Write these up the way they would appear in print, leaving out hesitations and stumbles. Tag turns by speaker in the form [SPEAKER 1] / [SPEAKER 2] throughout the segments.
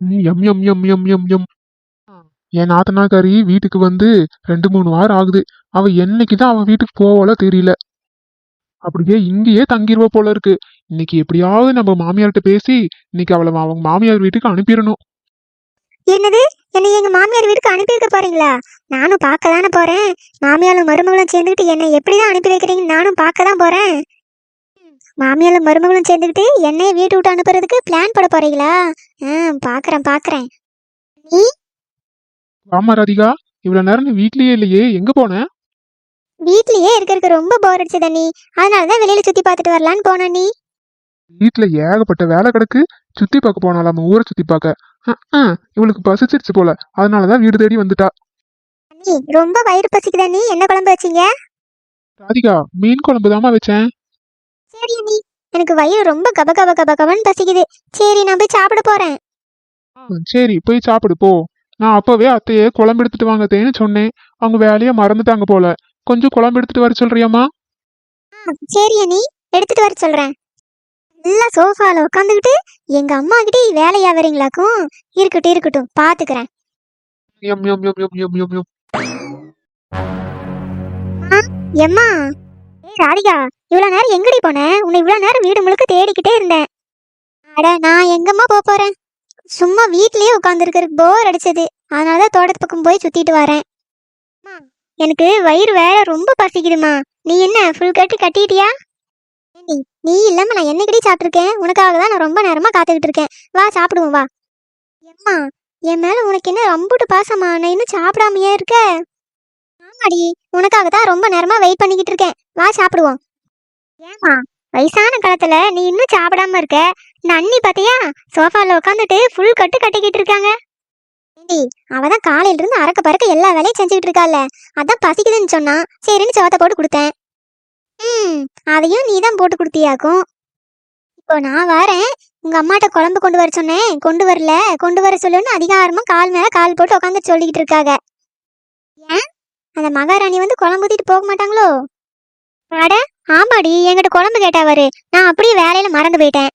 [SPEAKER 1] M எம் எம் எம் எம் எம். என் நாத்தனாக்காரி வீட்டுக்கு வந்து 2 3 வாரம் ஆகுது. அவ என்னைக்குதான் அவ வீட்டுக்கு போவாளோ தெரியல. அப்படியே இங்கேயே தங்கிருவ போல இருக்கு. இன்னைக்கு எப்படியாவது நம்ம மாமியார்கிட்ட பேசி இன்னைக்கு அவளை அவங்க மாமியார் வீட்டுக்கு அனுப்பிடணும்.
[SPEAKER 2] என்னது? என்னை எங்க மாமியார் வீட்டுக்கு அனுப்பி வைக்க போறீங்களா? நானும் பார்க்க தானே போறேன். மாமியாரும் மருமகளும் சேர்ந்துக்கிட்டு என்னை எப்படிதான் அனுப்பி வைக்கிறீங்கன்னு நானும் பார்க்க தான் போறேன். மாமியாரும் மருமகளும் சேர்ந்துக்கிட்டு என்னைய வீட்டு விட்டு அனுப்புறதுக்கு பிளான் போட போறீங்களா? பாக்குறேன். நீ
[SPEAKER 1] ஆமா ராதிகா, இவ்வளவு நேரம் நீ வீட்லயே இல்லையே, எங்க போன?
[SPEAKER 2] வீட்லயே இருக்கிறதுக்கு ரொம்ப போர் அடிச்சத நீ. அதனாலதான் வெளியில சுத்தி பார்த்துட்டு வரலான்னு போன நீ.
[SPEAKER 1] வீட்டுல ஏகப்பட்ட வேலை கிடக்கு. சுத்தி பார்க்க போனாலாம, ஊரை சுத்தி பார்க்க. இவளுக்கு பசிச்சிருச்சு போல, அதனாலதான் வீடு தேடி வந்துட்டா.
[SPEAKER 2] நீ ரொம்ப வயிறு பசிக்குதா? நீ என்ன குழம்பு வச்சீங்க?
[SPEAKER 1] ராதிகா, மீன் குழம்பு தாமா வச்சேன்.
[SPEAKER 2] சரி நீ, எனக்கு வயிறு ரொம்ப கப கப கப கபன்னு பசிக்குது. சரி நான் போய் சாப்பிட போறேன்.
[SPEAKER 1] சரி போய் சாப்பிடு போ. நான் அப்பவே அத்தையே குழம்பு எடுத்துட்டு வாங்கத்தேன்னு சொன்னேன். அவங்க வேலையை மறந்துட்டாங்க போல. கொஞ்சம் குழம்பு எடுத்துட்டு வர சொல்றியாமா?
[SPEAKER 2] சரி நீ, எடுத்துட்டு வர சொல்றேன். நல்லா சோஃபால உட்காந்துக்கிட்டு எங்க அம்மா கிட்டே வேலையா வரீங்களாக்கும். இருக்கட்டும் பாத்துக்கிறேன்.
[SPEAKER 1] எம் எம் எம் எம் எம் எம் எம்.
[SPEAKER 2] எம்மா, ராதிகா, இவ்வளவு நேரம் எங்கடி போன? உன்னை இவ்வளவு நேரம் வீடு முழுக்க தேடிக்கிட்டே இருந்தேன். அட நான் எங்கம்மா போறேன். சும்மா வீட்லயே உட்கார்ந்து இருக்கிறதுக்கு போர் அடிச்சது. அதனாலதான் தோட்டத்து பக்கம் போய் சுத்திட்டு வரேன். எனக்கு வயிறு வேற ரொம்ப பசிக்குதுமா. நீ என்ன ஃபுல் கட்டிட்டியா? நீ இல்லாம நான் என்னைக்கடி சாப்பிட்டுருக்கேன்? உனக்காக தான் நான் ரொம்ப நேரமா காத்துக்கிட்டு இருக்கேன். வா சாப்பிடுவோம் வா. எம்மா, என் மேல உனக்கு என்ன அம்புட்டு பாசமா? நான் இன்னும் சாப்பிடாமையே இருக்க? ஆமாடி, உனக்காக தான் ரொம்ப நேரமா வெயிட் பண்ணிக்கிட்டு இருக்கேன். வா சாப்பிடுவோம். ஏமா, வயசான காலத்துல நீ இன்னும் சாப்பிடாம இருக்க? இந்த அண்ணி பாத்தியா, சோஃபால உட்காந்துட்டு ஃபுல் கட்டிக்கிட்டு இருக்காங்க. அவதான் காலையில இருந்து அறக்க பறக்க எல்லா வேலையும் செஞ்சுக்கிட்டு இருக்கால. அதான் பசிக்குதுன்னு சொன்னா சரின்னு சோத்தை போட்டு கொடுத்தேன். அதையும் நீ தான் போட்டு கொடுத்தியாக்கும். இப்போ நான் வரேன். உங்க அம்மாட்ட குழம்பு கொண்டு வர சொன்னேன், கொண்டு வரல. கொண்டு வர சொல்லுன்னு அதிகாரமா கால் மேல கால் போட்டு உட்காந்து சொல்லிக்கிட்டு இருக்காங்க. ஏன் அந்த மகாராணி வந்து குழம்பு ஊத்திட்டு போக மாட்டாங்களோ? அட ஆமாடி, என்கிட்ட குழம்பு கேட்டாவாரு. நான் அப்படியே வேலையில மறந்து போயிட்டேன்.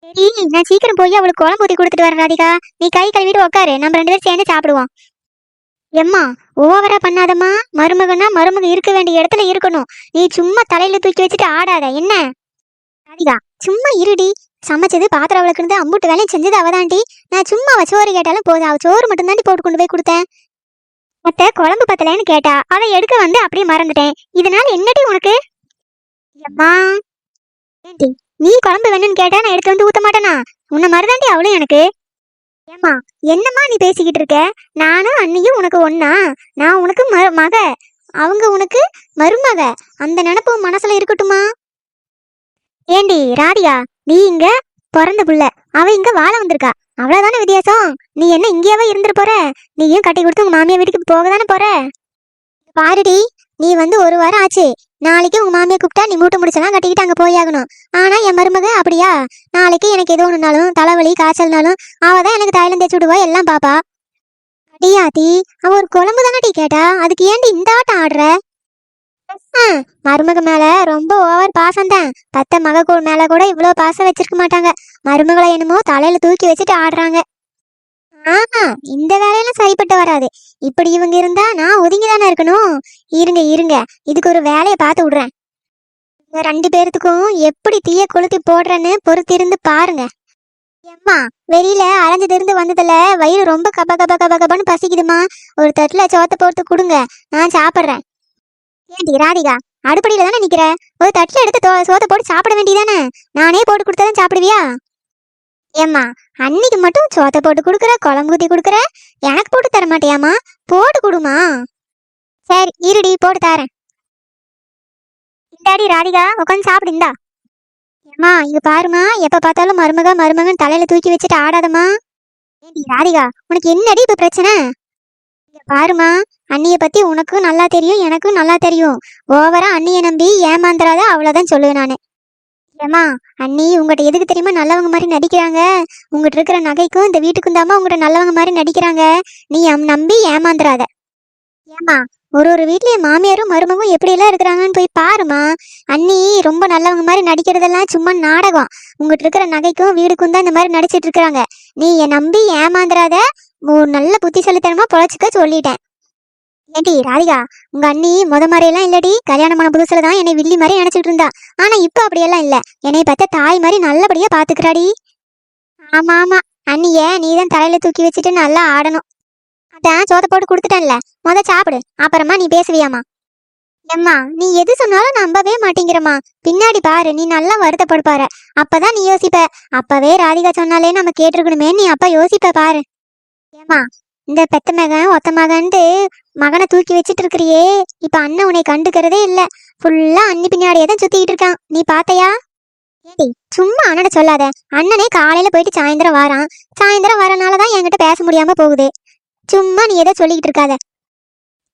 [SPEAKER 2] சரி நான் சீக்கிரம் போய் அவளுக்கு குழம்பு ஊத்தி கொடுத்துட்டு வரேன். ராதிகா, நீ கை கழுவிட்டு உட்காரு, நம்ம 2 பேரும் சேர்ந்து சாப்பிடுவோம். எம்மா, ஓவரா பண்ணாதம்மா. மருமகனா மருமக இருக்க வேண்டிய இடத்துல இருக்கணும். நீ சும்மா தலையில தூக்கி வச்சுட்டு ஆடாத என்ன? ராதிகா சும்மா இருடி. சமைச்சது பாத்திரம் விளக்குனது அம்புட்டு வேலையும் செஞ்சது அவதாண்டி. நான் சும்மா சோறு கேட்டாலும் போதும். அவ சோறு மட்டும் தாண்டி போட்டு கொண்டு போய் கொடுத்தேன். மத்த குழம்பு பத்தலன்னு கேட்டா அதை எடுக்க வந்து அப்படியே மறந்துட்டேன். இதனால என்னடி உனக்கு? எம்மா, நீ குழம்பு வேணும்னு கேட்டா நான் எடுத்து வந்து ஊத்த மாட்டேனா? உன்ன மாதிரிதாண்டி அவளும் எனக்கு. ஏமா, என்னம்மா நீ பேசிக்கிட்டு இருக்க? நானும் அண்ணியும் உனக்கு ஒன்னா? நான் உனக்கு மக, அவங்க உனக்கு மருமக. அந்த நினைப்பு மனசுல இருக்கட்டுமா? ஏண்டி ராதிகா, நீ இங்க பிறந்த புள்ள, அவ இங்க வாழ வந்திருக்கா. அவ்வளவுதானே வித்தியாசம். நீ என்ன இங்கேயாவே இருந்துட்டு போற? நீயும் கட்டி கொடுத்து உங்க மாமியா வீட்டுக்கு போக தானே போற. பாருடி, நீ வந்து 1 வாரம் ஆச்சு. நாளைக்கு உங்க மாமியை கூப்பிட்டா நீ மூட்டை முடிச்செல்லாம் கட்டிக்கிட்டு அங்க போயாகணும். ஆனா என் மருமக அப்படியா? நாளைக்கு எனக்கு ஏதோ ஒண்ணுனாலும் தலைவலி காய்ச்சல்னாலும் அவதான் எனக்கு தைலம் தேய்ச்சி விடுவா, எல்லாம் பாப்பா. அடியாத்தி, அவ ஒரு குழம்பு தானே டீ கேட்டா, அதுக்கு ஏன்டி இந்த ஆட்டம் ஆடுற? மருமக மேல ரொம்ப ஓவர் பாசம் தான். பத்த மக மேல கூட இவ்வளவு பாசம் வச்சிருக்க மாட்டாங்க. மருமகளை என்னமோ தலையில தூக்கி வச்சுட்டு ஆடுறாங்க. இந்த வேலையெல்லாம் சரிப்பட்டு வராது. இப்படி இவங்க இருந்தா நான் ஒதுங்கிதானே இருக்கணும். இருங்க, இதுக்கு ஒரு வேலையை பார்த்து விடுறேன். 2 பேர்த்துக்கும் எப்படி தீய கொளுத்தி போடுறேன்னு பொறுத்திருந்து பாருங்க. எம்மா, வெளியில அலைஞ்சதிருந்து வந்ததுல வயிறு ரொம்ப கபன்னு பசிக்குதுமா. ஒரு தட்டுல சோத்தை போட்டு கொடுங்க, நான் சாப்பிட்றேன். ஏண்டி ராதிகா, அடுப்படியில தானே நிக்கிற? ஒரு தட்டுல எடுத்து சோத்தை போட்டு சாப்பிட வேண்டியதானே? நானே போட்டு கொடுத்தாதான் சாப்பிடுவியா? ஏம்மா, அன்னைக்கு மட்டும் சோத்தை போட்டு கொடுக்குற, குழம்பு ஊத்தி கொடுக்குற, எனக்கு போட்டு தர மாட்டியாமா? போட்டு கொடுமா. சரி இருடி, போட்டு தரேன். இந்தாடி ராதிகா, உட்காந்து சாப்பிடு. இந்தா. ஏம்மா இங்க பாருமா, எப்ப பார்த்தாலும் மருமகன் தலையில தூக்கி வச்சுட்டு ஆடாதம்மா. ஏண்டி ராதிகா, உனக்கு என்னடி இப்ப பிரச்சனை? இங்க பாருமா, அண்ணிய பத்தி உனக்கும் நல்லா தெரியும், எனக்கும் நல்லா தெரியும். ஓவரா அண்ணிய நம்பி ஏமாந்துறாத, அவ்வளவுதான் சொல்லுவேன் நானு. ஏமா, அண்ணி உங்ககிட்ட எதுக்கு தெரியுமா நல்லவங்க மாதிரி நடிக்கிறாங்க? உங்ககிட்ட இருக்கிற நகைக்கும் இந்த வீட்டுக்கும் தாமா உங்ககிட்ட நல்லவங்க மாதிரி நடிக்கிறாங்க. நீ நம்பி ஏமாந்துறாத. ஏமா, ஒரு ஒரு வீட்லயும் மாமியாரும் மருமகும் எப்படி எல்லாம் இருக்கிறாங்கன்னு போய் பாருமா. அண்ணி ரொம்ப நல்லவங்க மாதிரி நடிக்கிறதெல்லாம் சும்மா நாடகம். உங்ககிட்ட இருக்கிற நகைக்கும் வீடுக்கும் தான் இந்த மாதிரி நடிச்சிட்டு இருக்காங்க. நீ என் நம்பி ஏமாந்துராத. ஒரு நல்ல புத்திசாலித்தனமா பொழைச்சுக்க சொல்லிட்டேன். ஏண்டி ராதிகா, உங்க அண்ணி மாதிரியெல்லாம் இல்லடி. கல்யாணம் பண்ண புதுசுல தான் என்னை வில்லி மாதிரி நினைச்சிட்டு இருந்தா. ஆனா இப்ப அப்படியெல்லாம் இல்ல. என்னை பார்த்த தாய் மாதிரி நல்லபடியா பாத்துக்கிறாடி. ஆமா ஆமா, அண்ணிய நீதான் தலையில தூக்கி வச்சுட்டு நல்லா ஆடணும். அதான் சோத்த போட்டு கொடுத்துட்டேன்ல, சாப்பிடு, அப்புறமா நீ பேசுவியாமா. எம்மா, நீ எது சொன்னாலும் நம்பவே மாட்டேங்கிறம்மா. பின்னாடி பாரு, நீ நல்லா வருத்தப்படுப்பாரு. அப்பதான் நீ யோசிப்ப. அப்பவே ராதிகா சொன்னாலே நம்ம கேட்டிருக்கணுமே, நீ அப்ப யோசிப்ப பாரு. ஏமா, இந்த பெத்த மகன் ஒத்த மகன்ட்டு மகனை தூக்கி வச்சிட்டு இருக்கிறியே, இப்ப அண்ணன் உன்னை கண்டுக்கிறதே இல்ல. ஃபுல்லா அண்ணி பின்னாடியே தான் சுத்திக்கிட்டு இருக்கான். நீ பாத்தையா? ஏடி, சும்மா அண்ணனை சொல்லாத. அண்ணனே காலையில போயிட்டு சாயந்தரம் வாரான். சாயந்தரம் வரனாலதான் என்கிட்ட பேச முடியாம போகுது. சும்மா நீ எதை சொல்லிக்கிட்டு இருக்காத.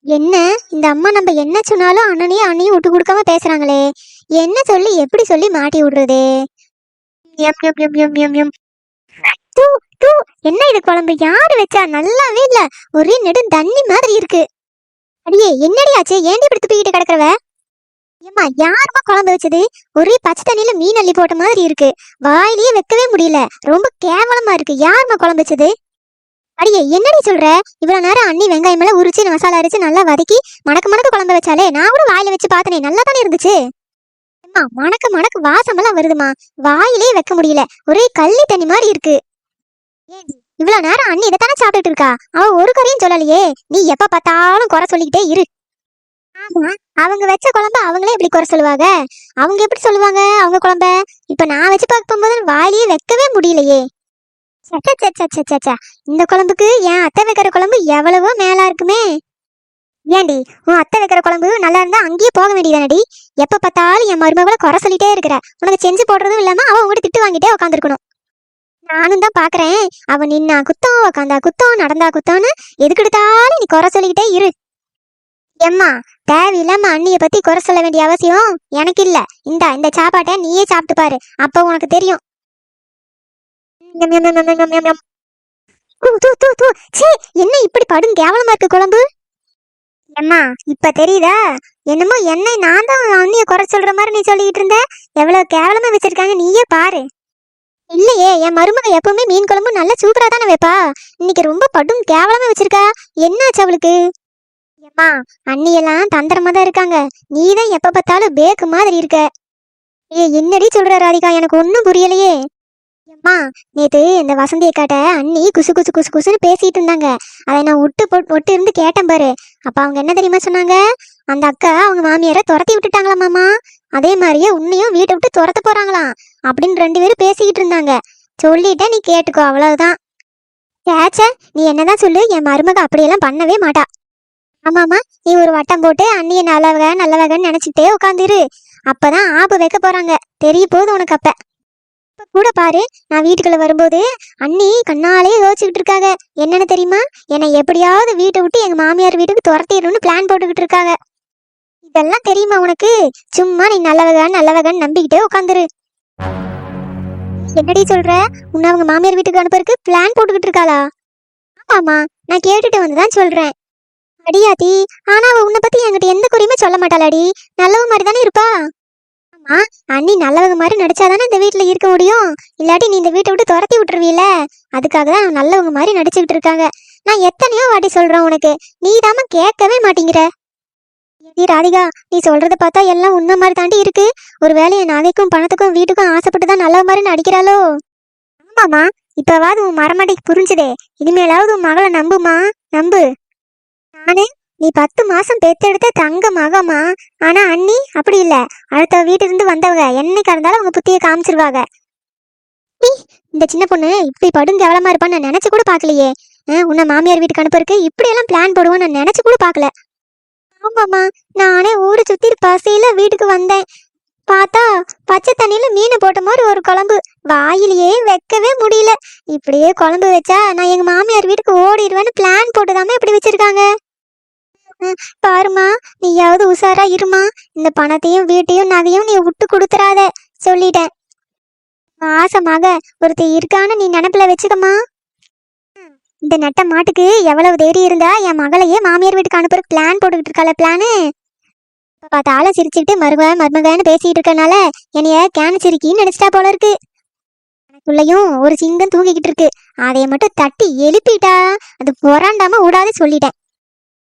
[SPEAKER 2] என்ன இந்த அம்மா நம்ம என்ன சொன்னாலும் அண்ணையும் விட்டு கொடுக்காம பேசுறாங்களே. என்ன சொல்லி எப்படி சொல்லி மாட்டி விடுறது? எம் எம் எம் எம் எம் எம். தூ தூ, என்ன இது குழம்பு? யாரு வச்சா? நல்லாவே இல்ல. ஒரே நெடும் தண்ணி மாதிரி இருக்கு. அடியே, என்னடி ஆச்சு? ஏண்டி இப்படி துப்பிக்கிட்டு கிடக்குறவ? ஏம்மா, யாருமா குழம்பு வச்சது? ஒரே பச்சை தண்ணியில மீன் அள்ளி போட்ட மாதிரி இருக்கு. வாயிலேயே வைக்கவே முடியல. ரொம்ப கேவலமா இருக்கு. யாருமா குழம்பு வச்சது? அடியே, என்னடி சொல்ற? இவ்வளவு நேரம் அண்ணி வெங்காயம் எல்லாம் உரிச்சு மசாலா அரைச்சு நல்லா வதக்கி மணக்கு குழம்பு வச்சாலே. நான் கூட வாயில வச்சு பார்த்தனே, நல்லா தானே இருந்துச்சு. அம்மா, மணக்கு வாசமெல்லாம் வருதுமா. வாயிலேயே வைக்க முடியல. ஒரே கள்ளி தண்ணி மாதிரி இருக்கு. இவ்வளவு நேரம் அண்ணி இதைத்தானே சாப்பிட்டுட்டு இருக்கா. அவ ஒரு குறையும் சொல்லலையே. நீ எப்ப பார்த்தாலும் குறை சொல்லிக்கிட்டே இரு. ஆமா, அவங்க வச்ச குழம்பு அவங்களே எப்படி குறை சொல்லுவாங்க? அவங்க எப்படி சொல்லுவாங்க அவங்க குழம்ப? இப்ப நான் வச்சு பார்க்க போகும்போது வாயிலேயே வைக்கவே முடியலையே. இந்த குழம்புக்கு என் அத்தை வைக்கிற குழம்பு எவ்வளவோ மேலா இருக்குமே. ஏண்டி, உன் அத்தை வைக்கிற குழம்பு நல்லா இருந்தா அங்கேயே போக வேண்டியதானடி. எப்ப பார்த்தாலும் என் மருமகளை குறை சொல்லிட்டே இருக்கிற. உனக்கு செஞ்சு போடுறதும் இல்லாம அவ உங்ககிட்ட திட்டு வாங்கிட்டே உட்காந்துருக்கணும். நானும் தான் பாக்குறேன். அவ நின்னா குத்தம், உக்காந்தா குத்தம், நடந்தா குத்தம்னு எதுக்கு எடுத்தாலும் நீ குறை சொல்லிக்கிட்டே இரு. எம்மா, தேவையில்லாம அண்ணிய பத்தி குறை சொல்ல வேண்டிய அவசியம் எனக்கு இல்ல. இந்த சாப்பாட்டை நீயே சாப்பிட்டு பாரு, அப்ப உனக்கு தெரியும். என்ன இப்படி படும் கேவலமா இருக்கு குழம்பு? எம்மா, இப்ப தெரியுதா? என்னமோ என்னை நான் தான் அண்ணிய குறை சொல்ற மாதிரி நீ சொல்லிட்டு இருந்த. எவ்வளவு கேவலமா வச்சிருக்காங்க நீயே பாரு. இல்லையே, என் மருமக எப்பவுமே மீன் குழம்பு நல்லா சூப்பரா தானே வைப்பா. இன்னைக்கு ரொம்ப படும் கேவலமா வச்சிருக்கா. என்னாச்சு அவளுக்கு? ஏம்மா, அண்ணியெல்லாம் தந்திரமா தான் இருக்காங்க. நீதான் எப்ப பார்த்தாலும் பேக்கு மாதிரி இருக்க. என்னடி சொல்ற ராதிகா? எனக்கு ஒன்னும் புரியலையே. அம்மா, நேத்து இந்த வசந்தி அக்காட்ட அண்ணி குசு குசு குசு குசுன்னு பேசிட்டு இருந்தாங்க. அதை நான் ஒட்டு இருந்து கேட்டேன் பாரு. அப்ப அவங்க என்ன தெரியுமா சொன்னாங்க? அந்த அக்கா அவங்க மாமியார துரத்தி விட்டுட்டாங்களாமாமா. அதே மாதிரியே உன்னையும் வீட்டை விட்டு துரத்த போறாங்களாம் அப்படின்னு 2 பேரும் பேசிக்கிட்டு இருந்தாங்க. சொல்லிட்டேன், நீ கேட்டுக்கோ, அவ்வளவுதான். சேச்ச, நீ என்னதான் சொல்லு, என் மருமக அப்படியெல்லாம் பண்ணவே மாட்டா. ஆமாமா, நீ ஒரு வட்டம் போட்டு அண்ணிய நல்லவகன்னு நினைச்சுட்டே உட்காந்துரு. அப்பதான் ஆப்பு வைக்க போறாங்க, தெரிய போகுது உனக்கு. அப்ப கூட பாரு, நான் வீட்டுக்குள்ள வரும்போது அண்ணி கண்ணாலே யோசிச்சுக்கிட்டு இருக்காங்க. என்னன்னு தெரியுமா? என்னை எப்படியாவது வீட்டை விட்டு எங்க மாமியார் வீட்டுக்கு துரத்திடணும்னு பிளான் போட்டுக்கிட்டு இருக்காங்க. இதெல்லாம் தெரியுமா உனக்கு? சும்மா நீ நல்லவகன்னு நம்பிக்கிட்டே உட்காந்துரு. என்னடி சொல்ற? உன்னை அவங்க மாமியார் வீட்டுக்கு அனுப்புறதுக்கு பிளான் போட்டுக்கிட்டு இருக்காளா? ஆமாமா, நான் கேட்டுட்டு வந்துதான் சொல்றேன். அடியாத்தி, ஆனா அவ உன்னை பத்தி என்கிட்ட எந்த குறையுமே சொல்ல மாட்டாளாடி. நல்லவ மாதிரி தானே இருப்பா. ஆமா, அண்ணி நல்லவங்க மாதிரி நடிச்சாதானே இந்த வீட்டுல இருக்க முடியும். இல்லாட்டி நீ இந்த வீட்டை விட்டு துரத்தி விட்டுருவீல. அதுக்காக தான் நல்லவங்க மாதிரி நடிச்சுக்கிட்டு இருக்காங்க. நான் எத்தனையோ வாட்டி சொல்றேன் உனக்கு, நீ தாம கேட்கவே மாட்டேங்கிற. ராதிகா, நீ சொல்றத பார்த்தா எல்லாம் உண்மை மாதிரி தாண்டி இருக்கு. ஒருவேளை என் நகைக்கும் பணத்துக்கும் வீட்டுக்கும் ஆசைப்பட்டுதான் நல்ல மாதிரி நடிக்கிறாளோ? ஆமாமா, இப்பவாது உன் மரமடைக்கு புரிஞ்சுதே. இனிமேலாவது உன் மகளை நம்புமா, நம்பு. நானே, நீ 10 மாசம் பெத்தெடுத்த தங்க மகமா. ஆனா அண்ணி அப்படி இல்ல. அடுத்த வீட்டுல இருந்து வந்தவங்க என்னைக்கா இருந்தாலும் அவங்க புத்திய காமிச்சிருவாங்க. இந்த சின்ன பொண்ணு இப்படி படும் கேவலமா இருப்பான்னு நான் நினைச்சு கூட பாக்கலையே. உன்னை மாமியார் வீட்டுக்கு அனுப்புறதுக்கு இப்படி எல்லாம் பிளான் போடுவோன்னு நான் நினைச்சு கூட பாக்கல. ஆமாமா, நானே ஊரை சுத்தி பசியில வீட்டுக்கு வந்தேன். பார்த்தா பச்சை தண்ணியில மீனை போட்ட மாதிரி ஒரு குழம்பு. வாயிலேயே வைக்கவே முடியல. இப்படியே குழம்பு வச்சா நான் எங்க மாமியார் வீட்டுக்கு ஓடிடுவேன்னு பிளான் போட்டுதாம இப்படி வச்சிருக்காங்க. பாருமா, நீயாவது உஷாரா இருமா. இந்த பணத்தையும் வீட்டையும் நகையும் நீ விட்டு கொடுத்துறாத, சொல்லிட்டேன். ஆசமாக ஒருத்தி இருக்கான்னு நீ நினைப்புல வச்சுக்கமா. இந்த நட்ட மாட்டுக்கு எவ்வளவு தைரியம் இருந்தா என் மகளையே மாமியார் வீட்டுக்கு அனுப்புற பிளான் போட்டுக்கிட்டு இருக்காள பிளானு. இப்ப பார்த்தாலும் சிரிச்சுக்கிட்டு மருமகன்னு பேசிட்டு இருக்கனால என்னைய கேனச்சிருக்கின்னு நினைச்சிட்டா போல இருக்கு. எனக்குள்ளயும் ஒரு சிங்கம் தூங்கிக்கிட்டு இருக்கு. அதைய மட்டும் தட்டி எழுப்பிட்டா அது புறாண்டாம விடாது சொல்லிட்டேன்.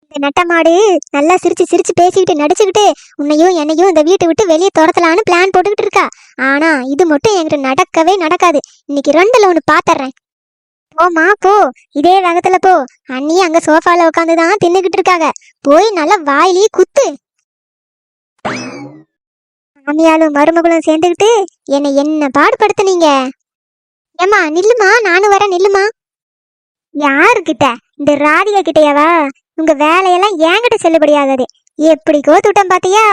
[SPEAKER 2] இந்த நட்ட மாடு நல்லா சிரிச்சு சிரிச்சு பேசிக்கிட்டு நடிச்சுக்கிட்டு உன்னையும் என்னையும் இந்த வீட்டை விட்டு வெளியே துரத்தலான்னு பிளான் போட்டுக்கிட்டு இருக்கா. ஆனா இது மட்டும் என்கிட்ட நடக்கவே நடக்காது. இன்னைக்கு 2ல 1 பாத்துறேன். போமா போ, இதே வேகத்துல போ. அண்ணியும் அங்க சோஃபால உட்காந்துதான் தின்னுகிட்டு இருக்காங்க. போய் நல்லா வாயிலேயே குத்து. மாமியாலும் மருமகளும் சேர்ந்துக்கிட்டு என்ன பாடுபடுத்துனீங்க. ஏமா நில்லுமா, நானும் வரேன் நில்லுமா. யாருக்கிட்ட? இந்த ராதிகா கிட்டையாவா? உங்க வேலையெல்லாம் என்கிட்ட செல்லுபடியாகாது. எப்படி கோத்துட்டம் பாத்தியா?